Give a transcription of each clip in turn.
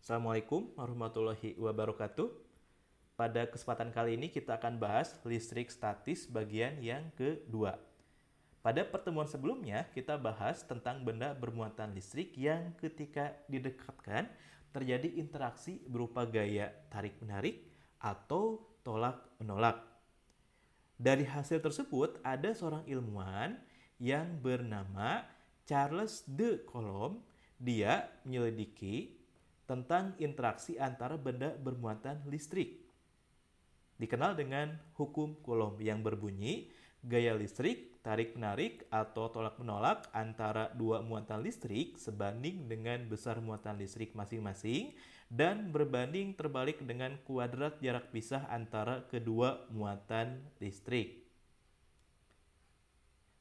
Assalamualaikum warahmatullahi wabarakatuh. Pada kesempatan kali ini kita akan bahas listrik statis bagian yang kedua. Pada pertemuan sebelumnya kita bahas tentang benda bermuatan listrik yang ketika didekatkan terjadi interaksi berupa gaya tarik-menarik atau tolak-menolak. Dari hasil tersebut ada seorang ilmuwan yang bernama Charles de Coulomb. Dia menyelidiki tentang interaksi antara benda bermuatan listrik. Dikenal dengan hukum Coulomb yang berbunyi, gaya listrik, tarik-menarik atau tolak-menolak antara dua muatan listrik sebanding dengan besar muatan listrik masing-masing dan berbanding terbalik dengan kuadrat jarak pisah antara kedua muatan listrik.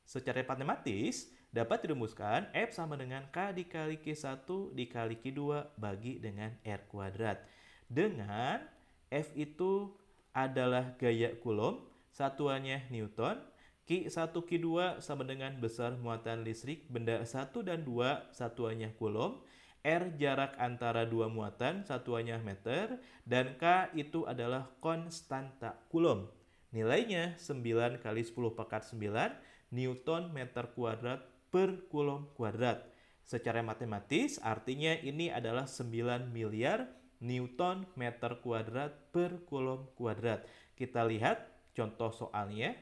Secara matematis, dapat dirumuskan F sama dengan K dikali Q1 dikali Q2 bagi dengan R kuadrat. Dengan F itu adalah gaya Coulomb, satuannya Newton, Q1 Q2 sama dengan besar muatan listrik benda 1 dan 2, satuannya Coulomb, R jarak antara dua muatan, satuannya meter, dan K itu adalah konstanta Coulomb. Nilainya 9 kali 10 pangkat 9 Newton meter kuadrat per Coulomb kuadrat. Secara matematis artinya ini adalah 9 miliar Newton meter kuadrat per Coulomb kuadrat. Kita lihat contoh soalnya.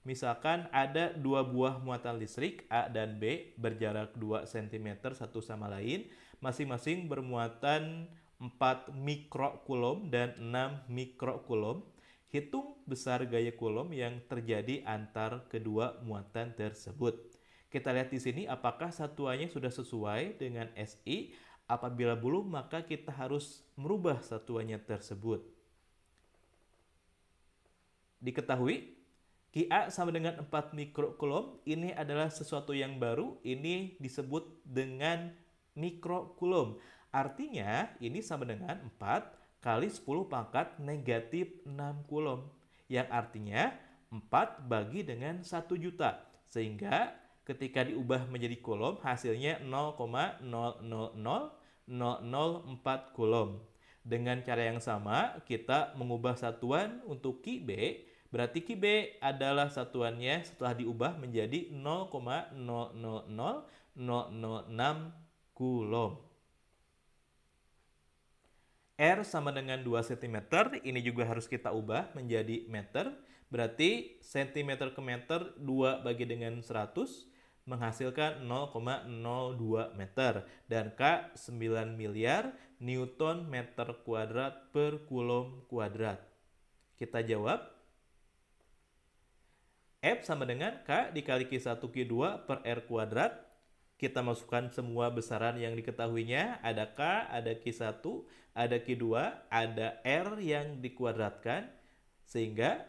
Misalkan ada dua buah muatan listrik A dan B berjarak 2 cm satu sama lain, masing-masing bermuatan 4 mikrocoulomb dan 6 mikrocoulomb. Hitung besar gaya Coulomb yang terjadi antar kedua muatan tersebut. Kita lihat di sini apakah satuannya sudah sesuai dengan SI. Apabila belum, maka kita harus merubah satuannya tersebut. Diketahui, Qi sama dengan 4 mikrocoulomb. Ini adalah sesuatu yang baru. Ini disebut dengan mikrocoulomb. Artinya, ini sama dengan 4 kali 10 pangkat negatif 6 Coulomb. Yang artinya 4 bagi dengan 1 juta. Sehingga ketika diubah menjadi Coulomb, hasilnya 0,000004 Coulomb. Dengan cara yang sama, kita mengubah satuan untuk Qb. Berarti Qb adalah satuannya setelah diubah menjadi 0,000006 Coulomb. R sama dengan 2 cm, ini juga harus kita ubah menjadi meter. Berarti cm ke meter 2 bagi dengan 100 menghasilkan 0,02 meter. Dan K 9 miliar Newton meter kuadrat per Coulomb kuadrat. Kita jawab. F sama dengan K dikali Q1 Q2 per R kuadrat. Kita masukkan semua besaran yang diketahuinya. Ada K, ada Q1, ada Q2, ada R yang dikuadratkan. Sehingga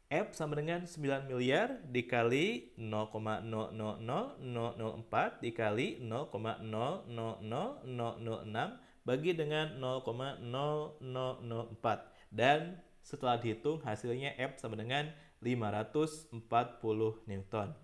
F sama dengan 9 miliar dikali 0,000004 dikali 0,000006 bagi dengan 0,0004. Dan setelah dihitung hasilnya F sama dengan 540 Newton.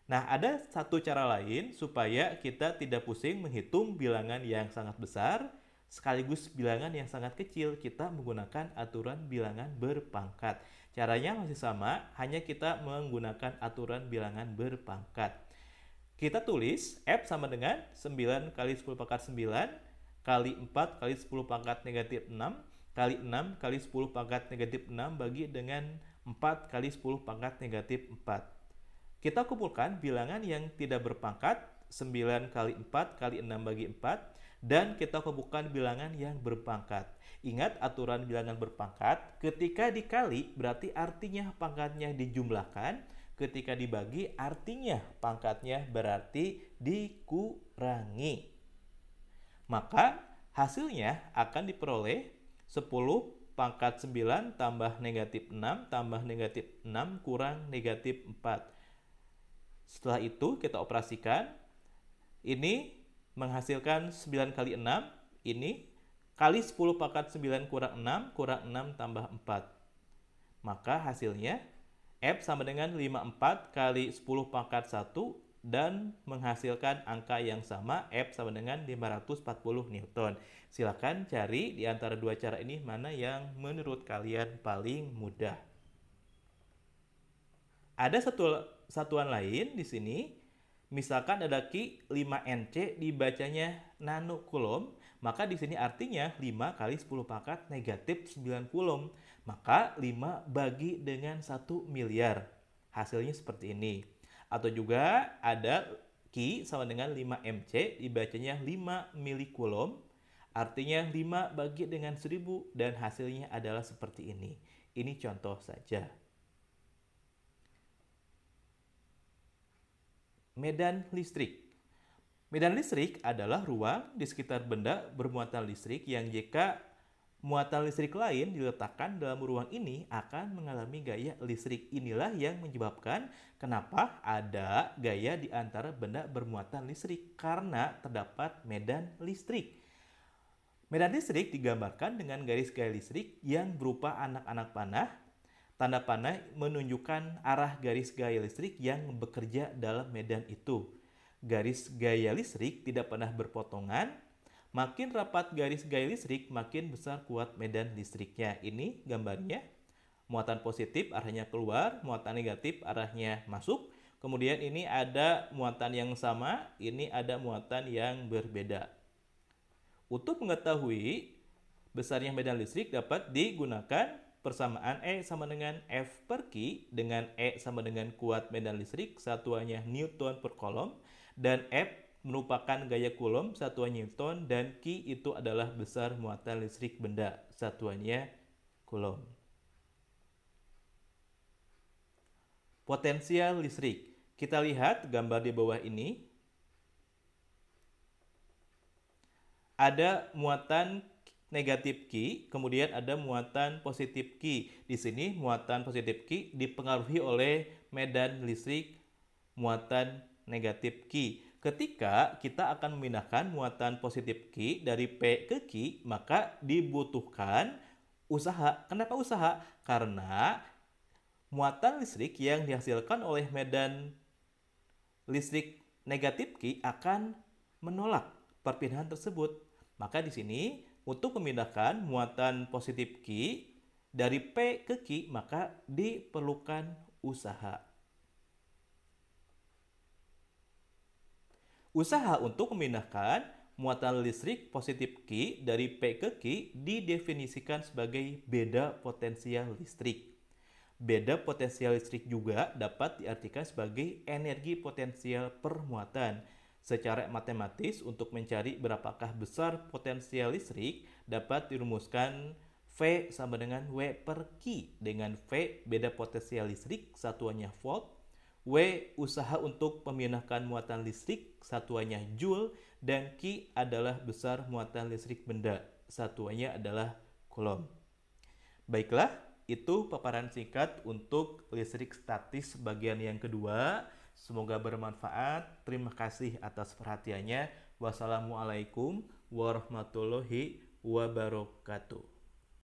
Nah, ada satu cara lain supaya kita tidak pusing menghitung bilangan yang sangat besar sekaligus bilangan yang sangat kecil. Kita menggunakan aturan bilangan berpangkat. Caranya masih sama, hanya kita menggunakan aturan bilangan berpangkat. Kita tulis F sama dengan 9 kali 10 pangkat 9 kali 4 kali 10 pangkat negatif 6 kali 6 kali 10 pangkat negatif 6 bagi dengan 4 kali 10 pangkat negatif 4. Kita kumpulkan bilangan yang tidak berpangkat 9 kali 4 kali 6 bagi 4 dan kita kumpulkan bilangan yang berpangkat. Ingat aturan bilangan berpangkat, ketika dikali berarti artinya pangkatnya dijumlahkan, ketika dibagi artinya pangkatnya berarti dikurangi. Maka hasilnya akan diperoleh 10 pangkat 9 tambah negatif 6 tambah negatif 6 kurang negatif 4. Setelah itu kita operasikan. Ini menghasilkan 9 kali 6. Ini kali 10 pangkat 9 kurang 6 tambah 4. Maka hasilnya F sama dengan 54 kali 10 pangkat 1 dan menghasilkan angka yang sama, F sama dengan 540 Newton. Silakan cari di antara dua cara ini mana yang menurut kalian paling mudah. Ada satuan lain di sini. Misalkan ada Ki 5Nc dibacanya nanocoulomb, maka di sini artinya 5 kali 10 pangkat negatif 9 coulomb. Maka 5 bagi dengan 1 miliar. Hasilnya seperti ini. Atau juga ada Ki sama dengan 5Mc dibacanya 5 milicoulomb, artinya 5 bagi dengan 1000 dan hasilnya adalah seperti ini. Ini contoh saja. Medan listrik. Medan listrik adalah ruang di sekitar benda bermuatan listrik yang jika muatan listrik lain diletakkan dalam ruang ini akan mengalami gaya listrik. Inilah yang menyebabkan kenapa ada gaya di antara benda bermuatan listrik, karena terdapat medan listrik. Medan listrik digambarkan dengan garis gaya listrik yang berupa anak-anak panah. Tanda panah menunjukkan arah garis gaya listrik yang bekerja dalam medan itu. Garis gaya listrik tidak pernah berpotongan. Makin rapat garis gaya listrik, makin besar kuat medan listriknya. Ini gambarnya. Muatan positif arahnya keluar, muatan negatif arahnya masuk. Kemudian ini ada muatan yang sama, ini ada muatan yang berbeda. Untuk mengetahui besarnya medan listrik dapat digunakan persamaan E sama dengan F per Ki, dengan E sama dengan kuat medan listrik, satuannya Newton per Coulomb, dan F merupakan gaya Coulomb, satuan Newton, dan Ki itu adalah besar muatan listrik benda, satuannya Coulomb. Potensial listrik. Kita lihat gambar di bawah ini. Ada muatan negatif Ki, kemudian ada muatan positif Ki. Di sini muatan positif Ki dipengaruhi oleh medan listrik muatan negatif Ki. Ketika kita akan memindahkan muatan positif Ki dari P ke Ki, maka dibutuhkan usaha. Kenapa usaha? Karena muatan listrik yang dihasilkan oleh medan listrik negatif Ki akan menolak perpindahan tersebut. Maka di sini untuk memindahkan muatan positif Ki dari P ke Ki, maka diperlukan usaha. Usaha untuk memindahkan muatan listrik positif Ki dari P ke Ki didefinisikan sebagai beda potensial listrik. Beda potensial listrik juga dapat diartikan sebagai energi potensial per muatan. Secara matematis, untuk mencari berapakah besar potensial listrik, dapat dirumuskan V sama dengan W per Ki, dengan V beda potensial listrik, satuannya volt, W usaha untuk memindahkan muatan listrik, satuannya joule, dan Ki adalah besar muatan listrik benda, satuannya adalah coulomb. Baiklah, itu paparan singkat untuk listrik statis bagian yang kedua. Semoga bermanfaat. Terima kasih atas perhatiannya. Wassalamualaikum warahmatullahi wabarakatuh.